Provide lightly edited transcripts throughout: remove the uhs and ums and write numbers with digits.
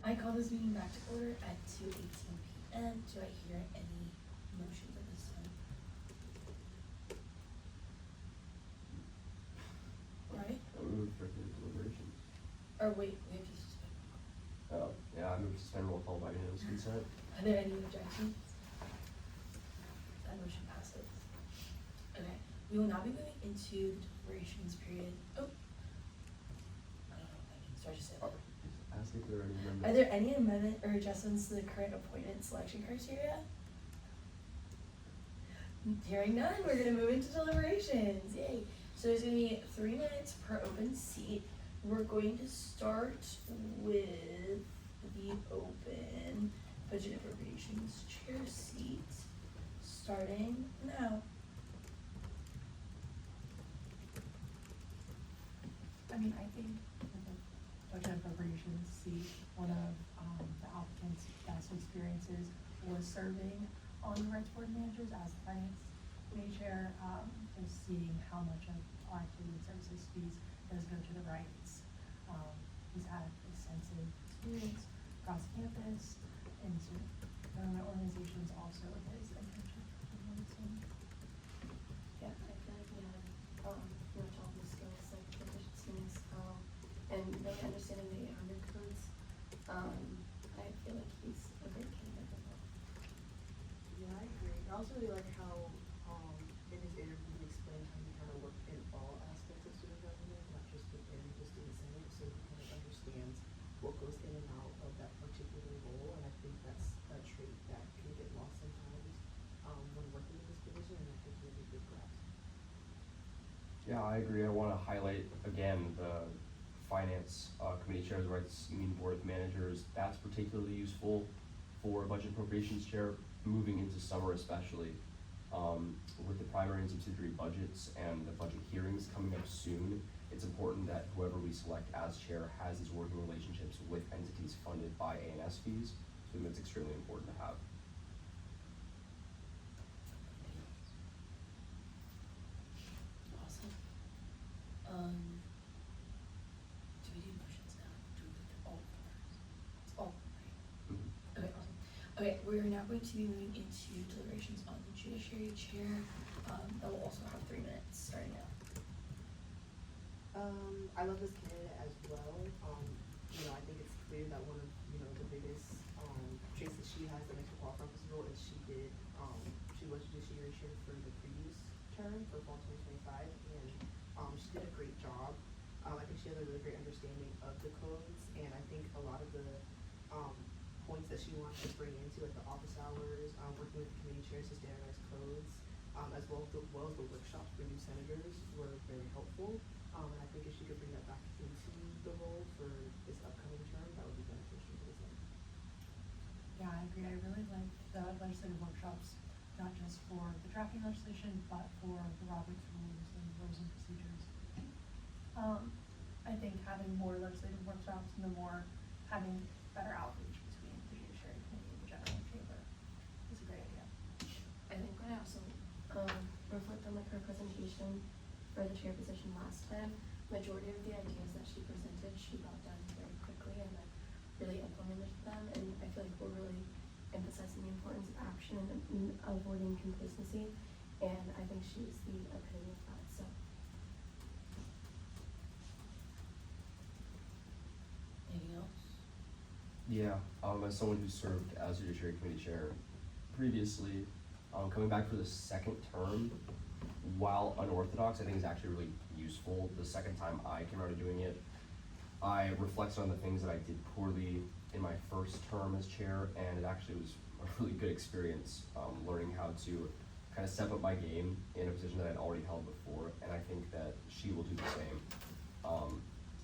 I call this meeting back to order at 2:18 p.m. Do I hear any motions at this time? Right? I move for the deliberations. Or wait, we have to suspend. Oh, yeah, I move to suspend roll call by unanimous consent. Are there any objections? That motion passes. Okay, we will now be moving into the deliberations period. Oh. I don't know what that means. Do I just say that? Ask if there are any amendments. Are there any amendment or adjustments to the current appointment selection criteria? Hearing none, we're gonna move into deliberations. Yay. So there's gonna be 3 minutes per open seat. We're going to start with the open budget appropriations chair seat, starting now. I mean, I think with the budget appropriations seat, one of the applicants' best experiences was serving on the rights board managers as the finance committee chair, just seeing how much of our activity and services fees does go to the rights. He's had extensive experience across campus and government organizations also with his internship. Yeah, I feel like we have all the skills like proficiencies and really understanding the 800 codes. I feel like he's a great candidate as well. Yeah, I agree. I also really like how in his interview he explained how he kind of worked in all aspects of student government, not just within the student senate, so he kind of understands what goes in and out of that particular role, and I think that's a trait that can get lost sometimes when working in this position, and I think he has a good grasp. Yeah, I agree. I want to highlight again the finance committee chairs, rights union board of managers. That's particularly useful for a budget appropriations chair moving into summer, especially with the primary and subsidiary budgets and the budget hearings coming up soon. It's important that whoever we select as chair has these working relationships with entities funded by A&S fees. So I think that's extremely important to have. Awesome. Do we do motions now? Do we do all first? It's all, right? Mm-hmm. Okay, awesome. Okay, we're now going to be moving into deliberations on the judiciary chair. That will also have 3 minutes starting now. I love this candidate as well. I think it's clear that one of the biggest traits that she has that makes her qualify for this role is she was judiciary chair for the previous term for fall 2025, and she did a great job. I think she has a really great understanding of the codes, and I think a lot of the points that she wants to bring into like the office hours, working with the committee chairs to standardize codes, as well as the workshops for new senators were very helpful. And I think if she could bring that back into the role for this upcoming term, that would be beneficial for the Senate. Yeah, I agree. I really like the legislative workshops, not just for the drafting legislation, but for the Roberts rules and rules and procedures. I think having more legislative workshops and the more having better outreach between the Judiciary Committee and the General Chamber is a great idea. I think when I also reflect on her presentation for the chair position last time, majority of the ideas that she presented, she got done very quickly and really implemented them, and I feel like we're really emphasizing the importance of action and avoiding complacency, and I think she's the epitome of that, so. Anything else? Yeah, as someone who served as Judiciary Committee Chair previously, coming back for the second term, while unorthodox, I think is actually really useful. The second time I came around to doing it, I reflected on the things that I did poorly in my first term as chair, and it actually was a really good experience, learning how to kind of step up my game in a position that I'd already held before, and I think that she will do the same.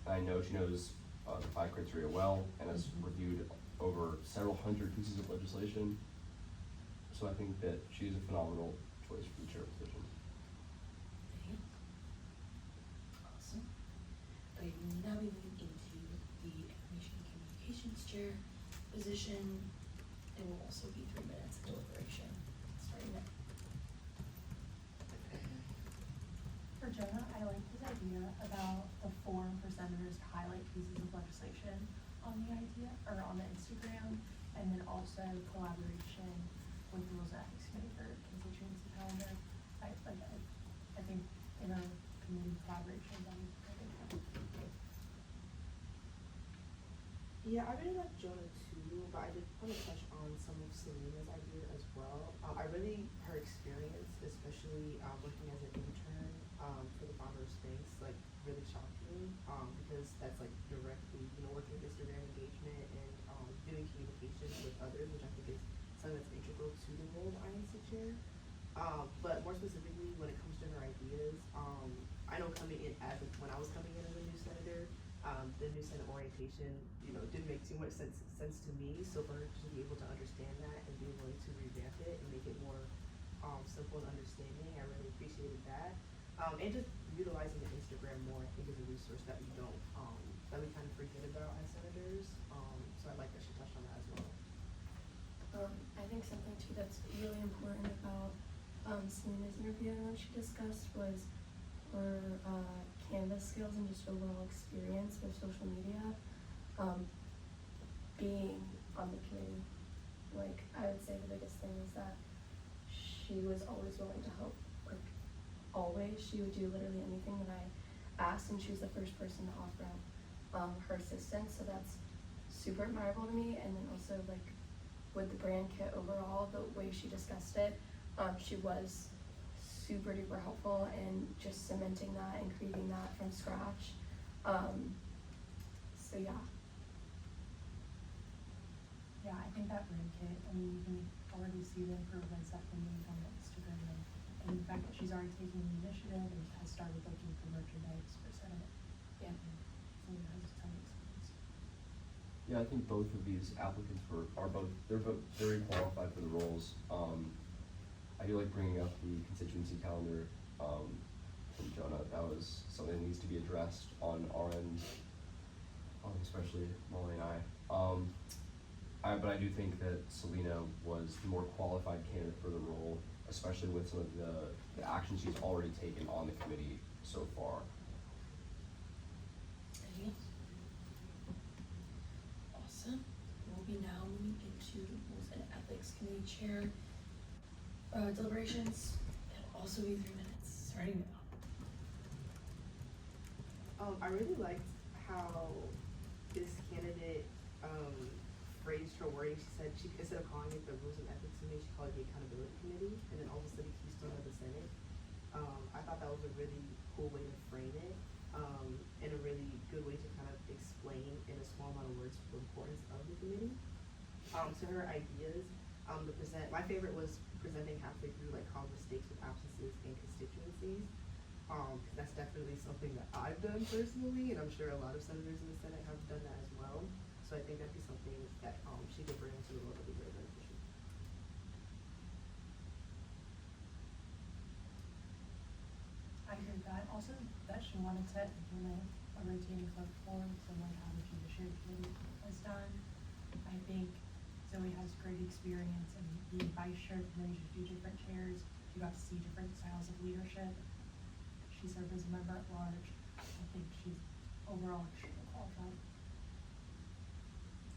I know she knows the 5 criteria well and has reviewed over several hundred pieces of legislation, so I think that she's a phenomenal choice for the chair position. Awesome. Okay, we'll now be moving into the information and communications chair position. It will also be 3 minutes of deliberation starting now. For Jonah, I like his idea about the form for senators to highlight pieces of legislation on the idea, or on the Instagram, and then also collaboration with the Rules and Ethics Committee for constituency calendar. I think in a community collaboration, that would be good. Yeah, I really like Jonah too, but I did want to touch on some of Selena's ideas as well. Her experience, especially working as an intern for the founder of Spanx, like really shocked me because that's like directly, working with Instagram engagement and doing communication with others, which I think is something that's integral to the role of INC chair. But more specifically, when it comes to her ideas, I know when I was coming in as a new senator, the new Senate orientation, didn't make too much sense to me. So for her to be able to understand that and be willing to revamp it and make it more simple and understanding, I really appreciated that. And just utilizing the Instagram more, I think, is a resource that we don't, that we kind of forget about as senators. So I like that she touched on that as well. I think something too that's really important about Selena's interview and what she discussed was her Canvas skills and just overall experience with social media. Being on the committee, like I would say the biggest thing is that she was always willing to help. Like always, she would do literally anything that I asked, and she was the first person to offer up her assistance. So that's super admirable to me. And then also like with the brand kit overall, the way she discussed it, she was super duper helpful in just cementing that and creating that from scratch. So yeah. Yeah, I think that brand kit, you can already see the improvements that can be made on the Instagram, and the fact that she's already taking the initiative and has started looking for merchandise for Senate. Yeah. So it has a ton of experience. Yeah, I think both of these applicants they're both very qualified for the roles. I do like bringing up the constituency calendar from Jonah. That was something that needs to be addressed on our end, especially Molly and I. But I do think that Selena was the more qualified candidate for the role, especially with some of the actions she's already taken on the committee so far. Anything else? Awesome. We'll be now moving into Rules and Ethics Committee Chair deliberations. It'll also be 3 minutes, starting now. I really liked how this candidate phrased her wording. She said instead of calling it the Rules and Ethics Committee, she called it the Accountability Committee, and then also said the keystone of the Senate. I thought that was a really cool way to frame it, and a really good way to kind of explain in a small amount of words the importance of the committee. So her ideas, my favorite was presenting halfway through like common mistakes with absences and constituencies. Because that's definitely something that I've done personally, and I'm sure a lot of senators in the Senate have done that as well. So I think that'd be something that she could bring into the role that'd be very beneficial. I heard that. Also, that she wanted to implement a rotating clerk form, similar to how the Judiciary Committee has done. I think Zoe has great experience in being vice chair of committees, a few different chairs. She got to see different styles of leadership. She served as a member at large. I think she's overall extremely qualified.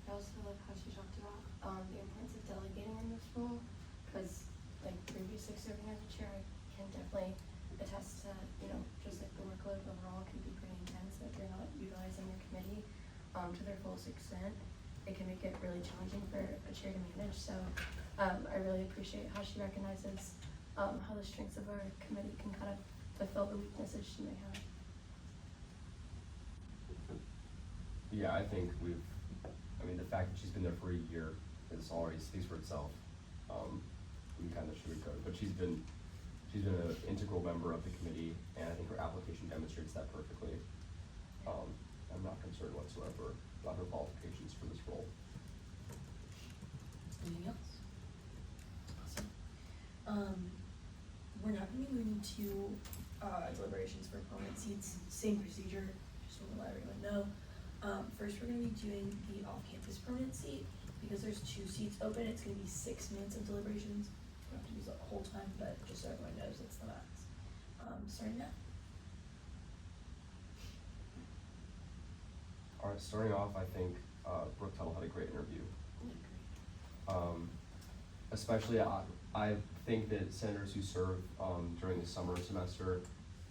I also love how she talked about the importance of delegating in this role, because like previously serving as a chair, I can definitely attest to, just like the workload overall can be pretty intense. If you're not utilizing your committee to their fullest extent, it can make it really challenging for a chair to manage. So I really appreciate how she recognizes how the strengths of our committee can kind of fulfill the weaknesses she may have. Yeah, I think the fact that she's been there for a year is already speaks for itself. We kind of sugarcoat it, but she's been an integral member of the committee, and I think her application demonstrates that perfectly. I'm not concerned whatsoever about her qualifications for this role. Anything else? Awesome. We're not going to be moving to deliberations for permanent seats. Same procedure, just want to let everyone know. First, we're going to be doing the off-campus permanent seat. Because there's 2 seats open, it's going to be 6 minutes of deliberations. You don't have to use the whole time, but just so everyone knows, it's the max. Starting now. All right, starting off, I think Brooke Tuttle had a great interview. Especially, I think that senators who serve during the summer semester,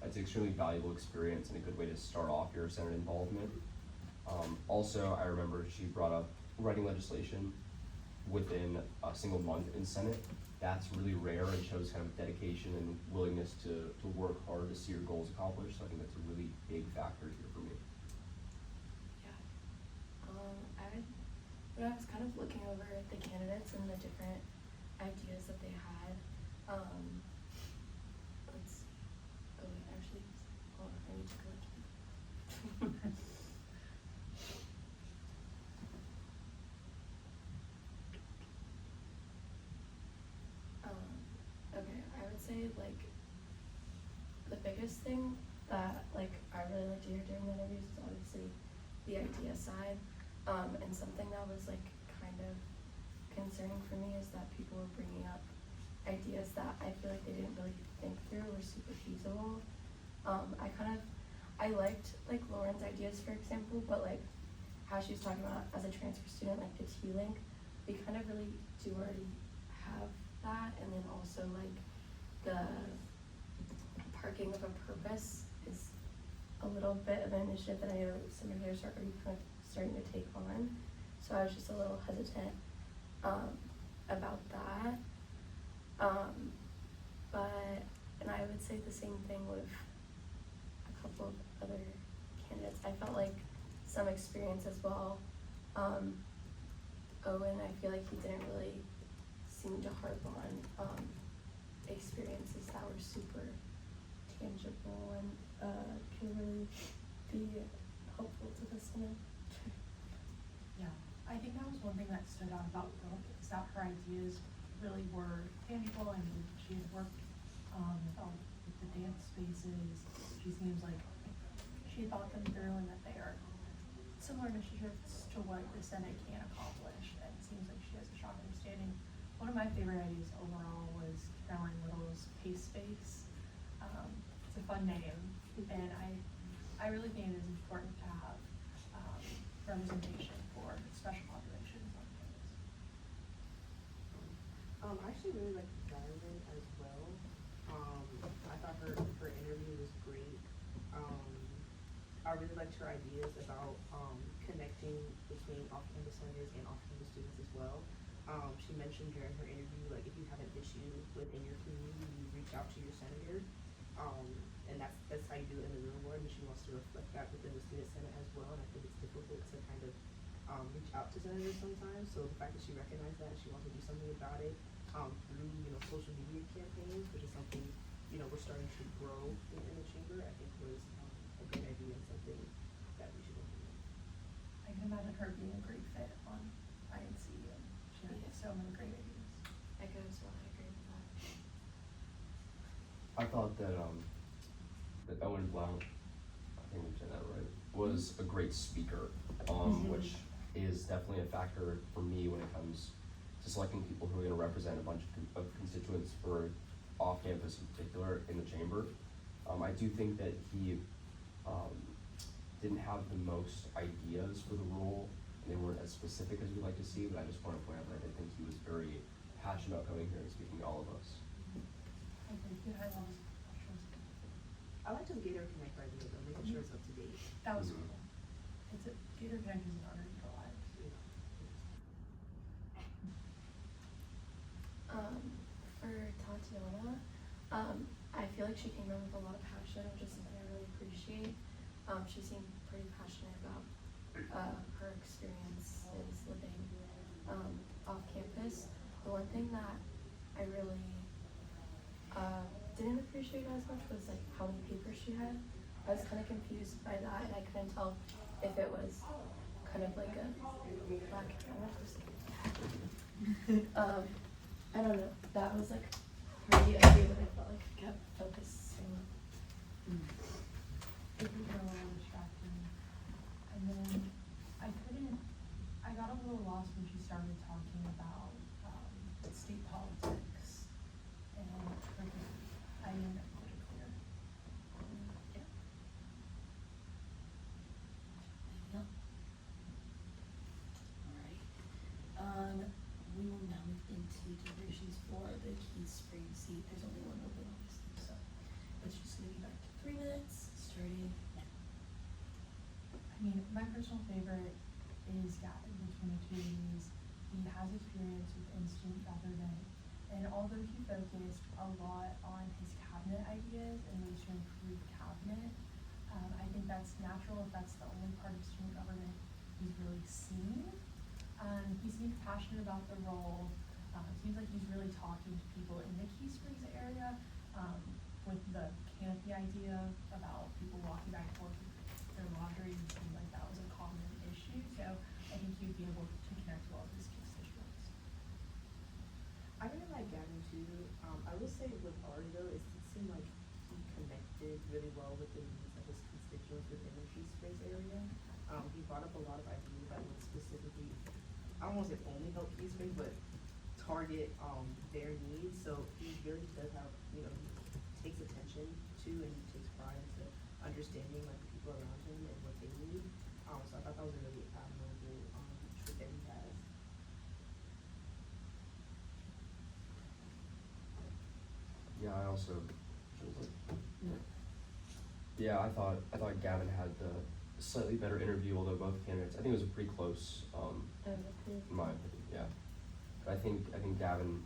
it's an extremely valuable experience and a good way to start off your Senate involvement. Also, I remember she brought up writing legislation within a single month in Senate. That's really rare and shows kind of dedication and willingness to work hard to see your goals accomplished. So I think that's a really big factor here for me. Yeah. When I was kind of looking over the candidates and the different ideas that they had, let's see. Oh wait, actually, hold on, I need to go again. Okay, I would say like the biggest thing that like I really like to hear during the interviews is obviously the idea side. And something that was like kind of concerning for me is that people were bringing up ideas that I feel like they didn't really think through or super feasible. I liked like Lauren's ideas, for example, but like how she was talking about as a transfer student, like the T-Link, we kind of really do already have that. And then also like the parking of a purpose is a little bit of an initiative that I know some of yours are already kind of starting to take on. So I was just a little hesitant about that. And I would say the same thing with a couple of other candidates. I felt like some experience as well. Owen, I feel like he didn't really seem to harp on experiences that were super tangible and can really be helpful to the Senate. Yeah, I think that was one thing that stood out about Brooke, is that her ideas really were tangible. I mean, she had worked with the dance spaces. She seems like she thought them through and that they are similar initiatives to what the Senate can accomplish, and it seems like she has a strong understanding. One of my favorite ideas overall was Caroline Little's Pace Space. It's a fun name, and I really think it is important to have representation for special populations on campus. I actually really liked Diamond as well. I thought her interview was great. I really liked her ideas about connecting between off-campus senators and off-campus students as well. She mentioned during her interview, like if you have an issue within your community, you reach out to your senator. And that's how you do it in the real world, and she wants to reflect that within the student senate as well. And I think it's difficult to kind of reach out to senators sometimes. So the fact that she recognized that, she wants to do something about it through social media campaigns, which is something we're starting to grow in the chamber. I think was a great idea and something that we should implement. I can imagine her being a great fit on INC, and she had so many great ideas. I could as well. I agree with that. I thought that Owen Blount, I think we said that right, was a great speaker, which is definitely a factor for me when it comes to selecting people who are going to represent a bunch of constituents for off-campus in particular in the chamber. I do think that he didn't have the most ideas for the role, and they weren't as specific as we'd like to see, but I just want to point out that I think he was very passionate about coming here and speaking to all of us. Okay, good high-level questions. I like to Gator Connect idea though, making sure it's up to date. That was Mhm. cool. It's a Gator Connect is an underutilized. For Tatiana, I feel like she came in with a lot of passion, which is something I really appreciate. She seemed pretty passionate about her experiences living off campus. The one thing that I really didn't appreciate as much was like how many papers she had. I was kind of confused by that, and I couldn't tell if it was kind of like a black I don't know. That was like pretty ugly, but I felt like I kept focusing. It was a little distracting. And then I got a little lost when she started talking about state politics, and I didn't get it clear. Yeah. spring seat, there's only one open obviously, so it's just gonna be back to 3 minutes, starting. I mean, my personal favorite is Gavin between the two of these. He has experience within student government, and although he focused a lot on his cabinet ideas and ways to improve cabinet, I think that's natural if that's the only part of student government he's really seen. He seems passionate about the role. Seems like he's really talking to people in the Key Springs area, with the canopy idea about people walking back and forth with their laundry and things like that was a common issue. So I think he'd be able to connect well with his constituents. I really like Gavin too. I will say with Ari though, it seemed like he connected really well with the needs of his constituents within the East Springs area. He brought up a lot of ideas that would specifically, I don't want to say only help East Springs, but target their needs. So he really does have, you know, he takes attention to and he takes pride into understanding like the people around him and what they need. So I thought that was a really admirable trait that he has. Yeah, I also, yeah, I thought Gavin had the slightly better interview, although both candidates, I think it was a pretty close, in my opinion, yeah. But I think Gavin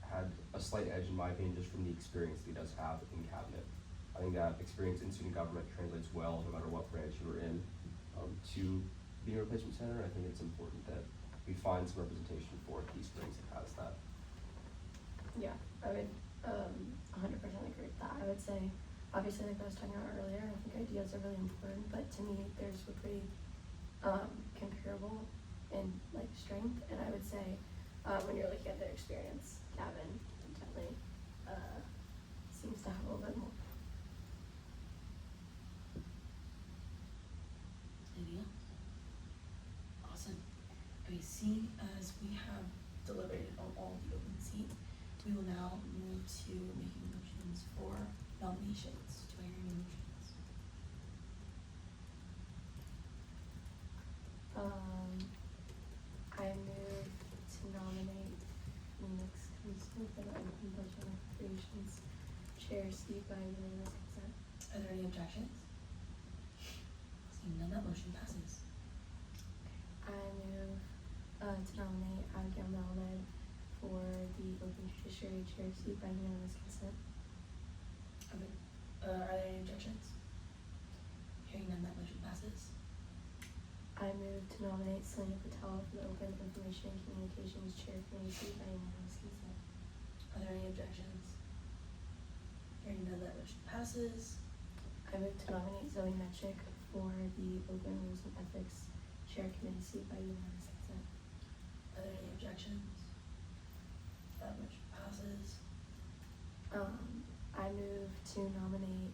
had a slight edge in my opinion just from the experience that he does have in cabinet. I think that experience in student government translates well no matter what branch you were in, to being a replacement senator. I think it's important that we find some representation for Key Springs that has that. Yeah, I would 100% agree with that. I would say, obviously, like I was talking about earlier, I think ideas are really important, but to me, there's a pretty comparable in like strength, and I would say when you're looking at their experience, Gavin definitely seems to have a little bit more. Anything else? Awesome. Okay, seeing as we have deliberated on all the open seats, we will now move to making motions for nominations. Do I hear any motions? I move to nominate Phoenix Council for the open budget and appropriations chair seat by unanimous consent. Are there any objections? Seeing none, that motion passes. I move to nominate Abigail Melvin for the open judiciary chair seat by unanimous consent. Okay. Are there any objections? Hearing none, that motion passes. I move to nominate Selena Patel for the open information and communications chair committee seat by unanimous consent. Are there any objections? Hearing none, that motion passes. I move to nominate Zoe Metrick for the open rules and ethics chair committee seat by unanimous consent. Are there any objections? That motion passes. I move to nominate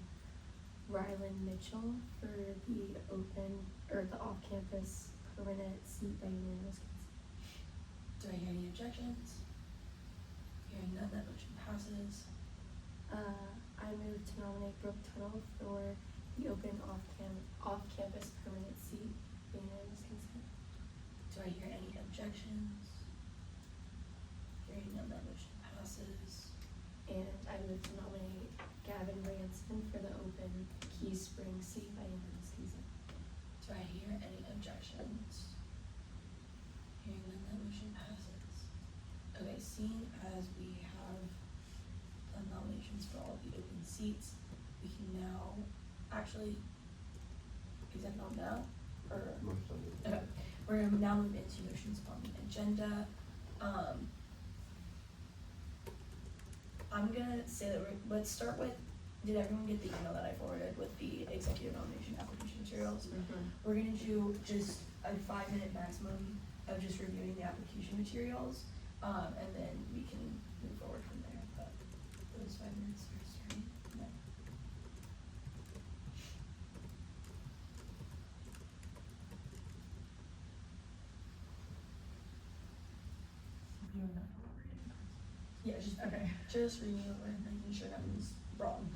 Rylan Mitchell for the the off-campus permanent seat by unanimous consent. Do I hear any objections? Hearing none, that motion passes. I move to nominate Brooke Tuttle for the open off-campus permanent seat by unanimous consent. Do I hear any objections? Hearing none, that motion passes. And I move to nominate Gavin Ranson for the open Key Springs seat by unanimous consent. Do I hear any objections? Hearing none, that motion passes. Okay, seeing as we have done nominations for all the open seats, we can now actually, is that not now? Or, Motion's on the okay, we're gonna now move into motions on the agenda. I'm gonna say that let's start with, did everyone get the email that I forwarded with the executive nomination application materials? We're gonna do just a 5-minute maximum of just reviewing the application materials, and then we can move forward from there, but those 5 minutes are starting now. You're not deliberating. Yeah, Okay. just reading over and making sure nothing's wrong.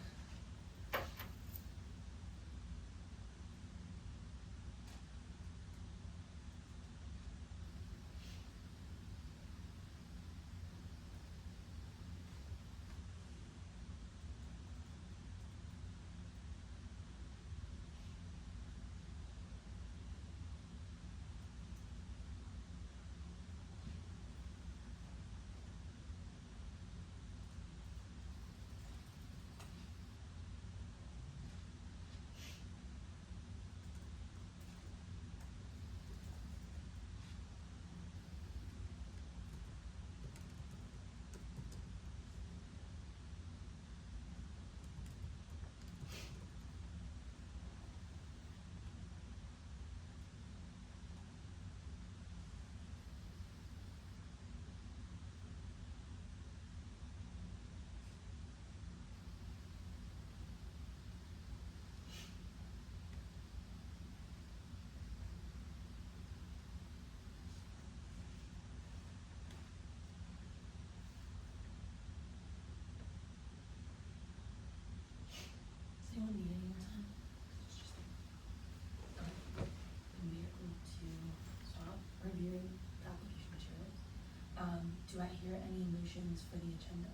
hear any motions for the agenda?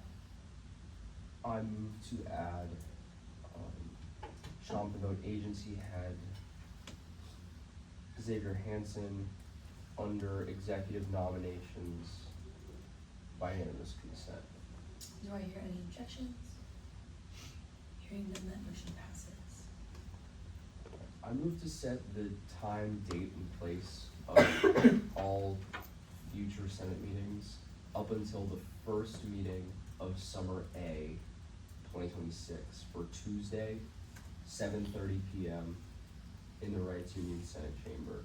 I move to add, Chomp vote agency head Xavier Hansen under executive nominations by unanimous consent. Do I hear any objections? Hearing none, that motion passes. I move to set the time, date, and place of all future Senate meetings up until the first meeting of Summer A 2026 for Tuesday, 7:30 p.m. in the Rights Union Senate Chamber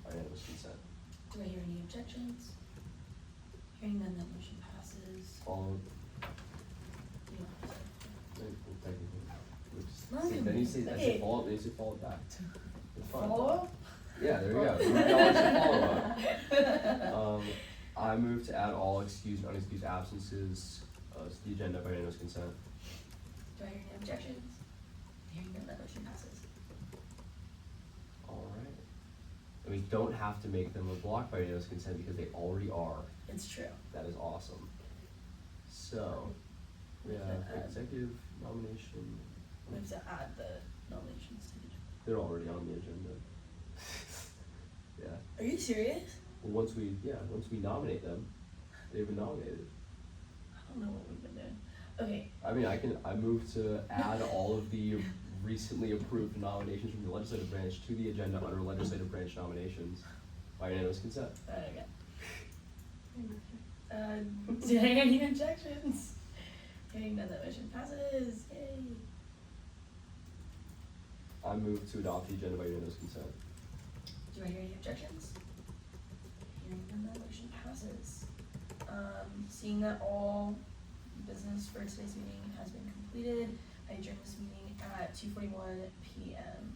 by unanimous consent. Do I hear any objections? Hearing none, that motion passes. Followed, You don't have to. well, technically, No, then you say, I okay. say follow, then you say follow back. It's fine. Follow up? Yeah, there you go. You acknowledge the follow up. I move to add all excused and unexcused absences to the agenda by unanimous consent. Do I hear any objections? Hearing none, that motion passes. All right. And we don't have to make them a block by unanimous consent because they already are. It's true. That is awesome. So, we We have can add- executive nomination. We have to add the nominations to the agenda. They're already on the agenda. Yeah. Are you serious? Well, once we nominate them, they've been nominated. I don't know what we've been doing. Okay, I mean, I move to add all of the recently approved nominations from the legislative branch to the agenda under legislative branch nominations by unanimous consent. okay. Do I hear any objections? Hearing none, that motion passes. Yay. I move to adopt the agenda by unanimous consent. Do I hear any objections? Hearing none, that motion passes. Seeing that all business for today's meeting has been completed, I adjourn this meeting at 2:41 p.m.